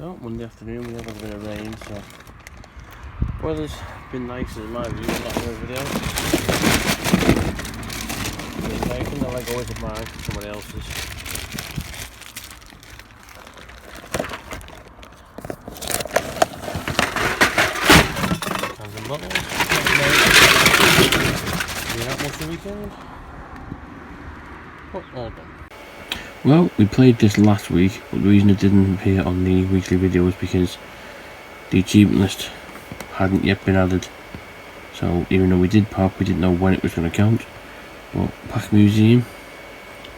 So, Monday afternoon, we have a bit of rain, so weather's been nice in my view, not for everybody else. I think I like always at mine, somebody else's. Cans and bottles. Been out much the weekend? But all done. Well, we played this last week, but the reason it didn't appear on the weekly video was because the achievement list hadn't yet been added. So even though we did pop, we didn't know when it was going to count. But Pacman Museum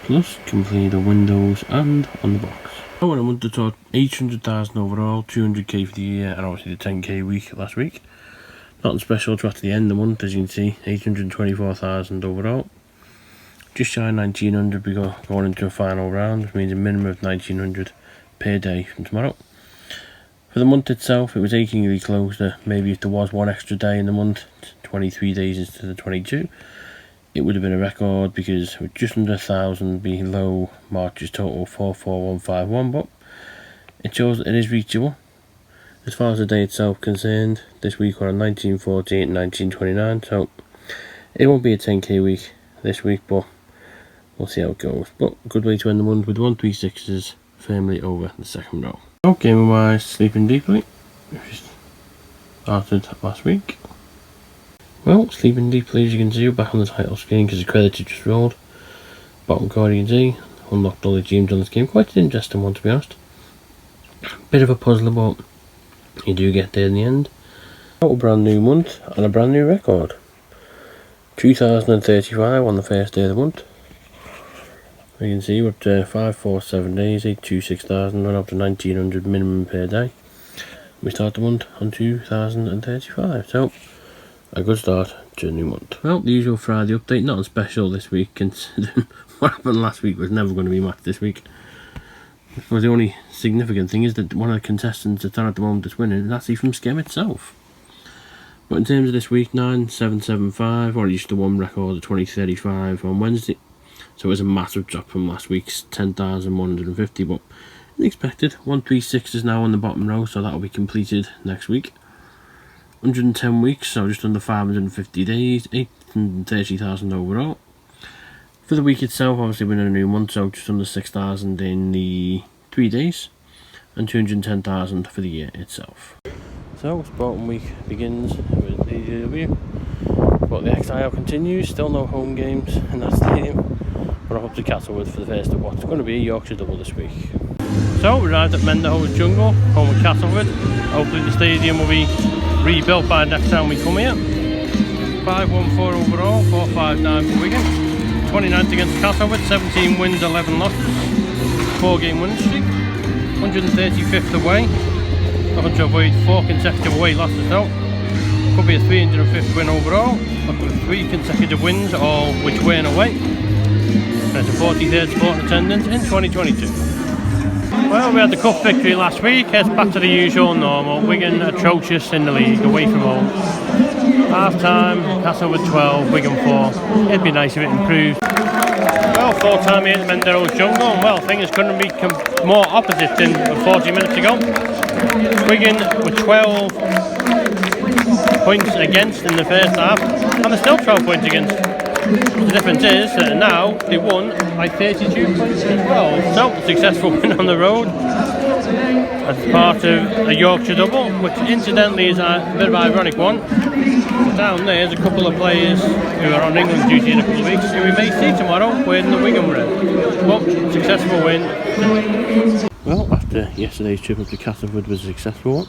plus complete the windows and on the box. So when I wanted to talk 800,000 overall, 200k for the year, and obviously the 10k week last week. Nothing special to at the end of the month, as you can see, 824,000 overall. Just shy of 1900 we go going into a final round, which means a minimum of 1900 per day from tomorrow. For the month itself, it was achingly close to maybe if there was one extra day in the month, 23 days instead of 22, it would have been a record because with just under 1,000 below March's total 44151, but it shows that it is reachable. As far as the day itself concerned, this week we're on 1948 and 1929, so it won't be a 10k week this week, but we'll see how it goes. But good way to end the month with 136s firmly over the second row. So gaming wise, Sleeping Deeply, which started last week. Well, Sleeping Deeply, as you can see, we're back on the title screen because the credits have just rolled. Bottom card you can see, unlocked all the achievements on this game. Quite an interesting one, to be honest. Bit of a puzzler, but you do get there in the end. A brand new month and a brand new record. 2035 on the first day of the month. You can see we're up to 547 days, 826,000, run up to 1900 minimum per day. We start the month on 2035, so a good start to a new month. Well, the usual Friday update, nothing special this week considering what happened last week was never going to be matched this week. Well, the only significant thing is that one of the contestants that's on at the moment that's winning is actually from Skem itself. But in terms of this week, 9775, or used to one record of 2035 on Wednesday. So it was a massive drop from last week's 10,150, but unexpected. 136 is now on the bottom row, so that'll be completed next week. 110 weeks, so just under 550 days, 830,000 overall. For the week itself, obviously we're in a new month, so just under 6,000 in the 3 days, and 210,000 for the year itself. So, Sporting Week begins with DW, but the XIL continues, still no home games in that stadium. We're up to Castleford for the first of what's going to be a Yorkshire double this week. So, we arrived at Menderhose Jungle, home of Castleford. Hopefully the stadium will be rebuilt by next time we come here. 5-1-4 overall, 4-5-9 for Wigan. 29th against Castleford, 17 wins, 11 losses. 4-game winning streak. 135th away. Looking to avoid 4 consecutive away losses though. Could be a 305th win overall. Looking for 3 consecutive wins, all which weren't away. And it's a 43rd sport attendance in 2022. Well, we had the cup victory last week. It's back to the usual normal. Wigan atrocious in the league, away from home. Half time, Castleford 12, Wigan 4. It'd be nice if it improved. Well, full time here at Menderhose Jungle, and well, things couldn't be more opposite than 40 minutes ago. Wigan with 12 points against in the first half, and they're still 12 points against. The difference is that now they won by 32 points as well. So, a successful win on the road as part of a Yorkshire double, which incidentally is a bit of an ironic one. But down there's a couple of players who are on England duty in a couple of weeks who we may see tomorrow wearing the Wigan red. But, successful win. Well, after yesterday's trip up to Castleford was a successful one.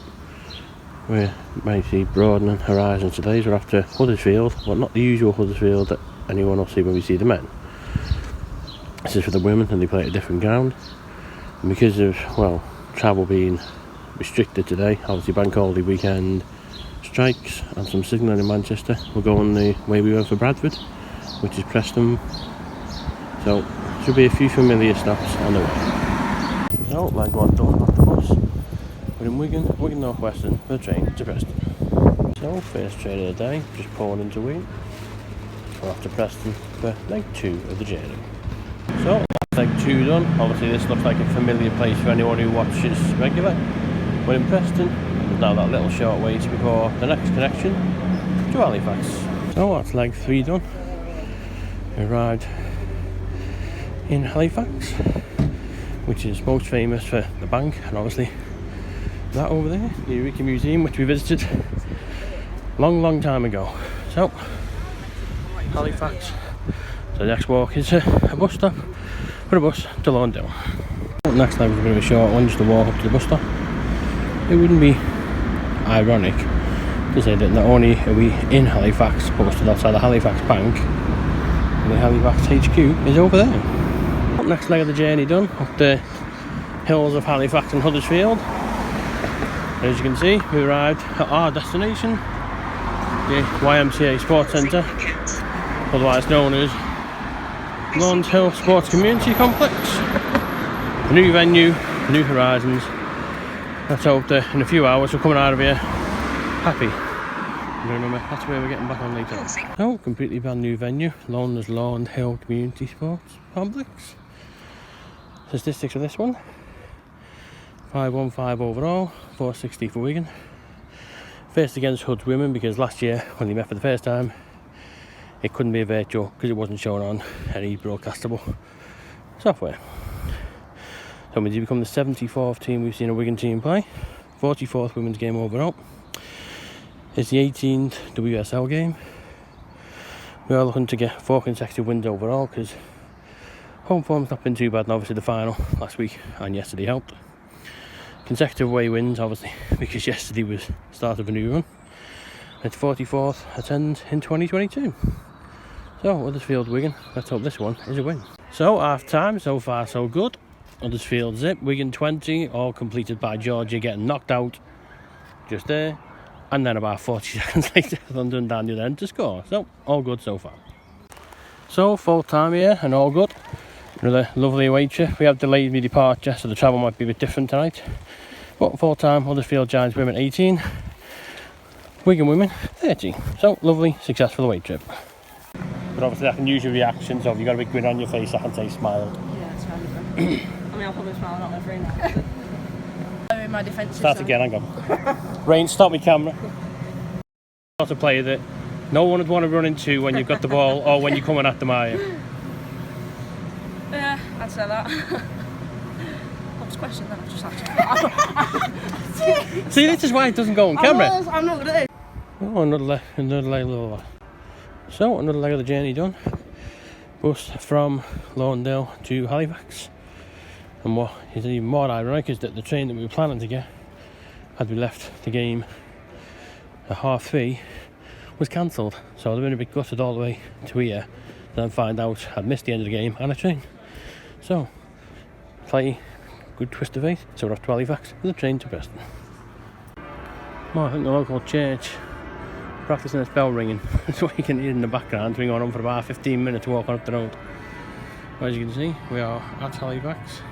We're mighty broadening horizons today, so we're after Huddersfield, but not the usual Huddersfield that anyone will see when we see the men. This is for the women, and they play at a different ground. And because of, well, travel being restricted today, obviously bank holiday weekend strikes and some signalling in Manchester, we're going the way we went for Bradford, which is Preston. So, should be a few familiar stops on the way. So, leg one done off the bus. We're in Wigan North Western for the train to Preston. So, first train of the day, just pulling into Wigan. We're off to Preston for leg 2 of the journey. So, that's leg 2 done. Obviously this looks like a familiar place for anyone who watches regular. We're in Preston. There's now that little short wait before the next connection to Halifax. So that's leg 3 done. We arrived in Halifax, which is most famous for the bank, and obviously that over there, the Wigan Museum, which we visited long time ago. So Halifax. So the next walk is a bus stop for a bus to Laund Hill. Next time is a bit of a short one, just to walk up to the bus stop. It wouldn't be ironic to say that not only are we in Halifax, but we're still outside the Halifax Bank, and the Halifax HQ is over there. Next leg of the journey done, up the hills of Halifax and Huddersfield. As you can see, we arrived at our destination, the YMCA Sports Centre, otherwise known as Laund Hill Sports Community Complex. A new venue, new horizons. Let's hope that in a few hours we're coming out of here happy. Remember, that's where we're getting back on later. So, completely brand new venue, known as Laund Hill Community Sports Complex. Statistics for this one: 515 overall, 460 for Wigan. Faced against Hudds Women, because last year when they met for the first time, it couldn't be a virtual because it wasn't shown on any broadcastable software. So it means you become the 74th team we've seen a Wigan team play, 44th women's game overall. It's the 18th WSL game. We are looking to get 4 consecutive wins overall, because home form's not been too bad, and obviously the final last week and yesterday helped. Consecutive away wins, obviously, because yesterday was the start of a new run. It's 44th attend in 2022. So Huddersfield Wigan, let's hope this one is a win. So half time, so far so good. Huddersfield zip, Wigan 20, all completed by Georgia getting knocked out just there, and then about 40 seconds later London down the other end to score. So all good so far. So full time here and all good. Another lovely away trip. We have delayed my departure, so the travel might be a bit different tonight, but full time Huddersfield Giants Women 18, Wigan Women 30. So lovely, successful away trip. But obviously I can use your reaction, so if you've got a big grin on your face I can say smile. Yeah, it's fine. I mean, I'll probably smile, not every now. In my defensive Start side. again, hang on. Rain, stop me camera. Not a player that no one would want to run into when you've got the ball or when you're coming at them, are you? Yeah, I'd say that. What was the question then? I've just actually... See, this is why it doesn't go on camera. I'm not good. Oh, another leg. So, another leg of the journey done. Bus from Laund Hill to Halifax. And what is even more ironic is that the train that we were planning to get, had we left the game at 3:30, was cancelled. So they've been a bit gutted all the way to here, then find out I'd missed the end of the game and a train. So, slightly good twist of fate. So we're off to Halifax with a train to Preston. Well, I think the local church practicing its bell ringing. That's what you can hear in the background. It's been going on for about 15 minutes walking up the road. As you can see, we are at Halifax.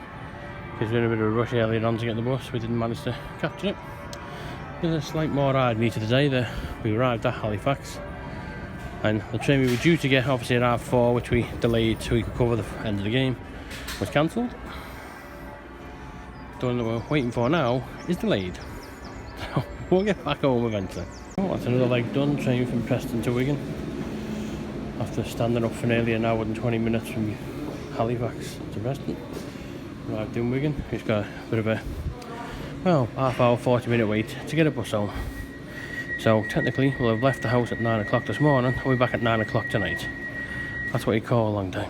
Because we were in a bit of a rush earlier on to get the bus, we didn't manage to capture it. There's a slight more ride me to the day there. We arrived at Halifax, and the train we were due to get, obviously at 4:30, which we delayed so we could cover the end of the game, was cancelled. The one that we're waiting for now is delayed. So we'll get back home eventually. Oh, that's another leg done, train from Preston to Wigan. After standing up for nearly an hour and 20 minutes from Halifax to Preston. Arrived in Wigan. We've got a bit of a, well, half hour, 40-minute wait to get a bus home. So technically we'll have left the house at 9 o'clock this morning and we'll be back at 9 o'clock tonight. That's what you call a long time.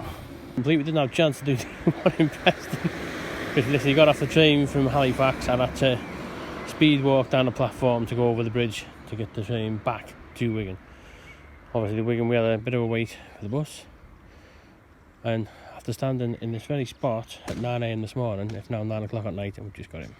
Completely didn't have a chance to do one in Preston. Because literally got off the train from Halifax and had to speed walk down the platform to go over the bridge to get the train back to Wigan. Obviously the Wigan, we had a bit of a wait for the bus, and after standing in this very spot at 9 AM this morning, it's now 9 o'clock at night and we've just got him.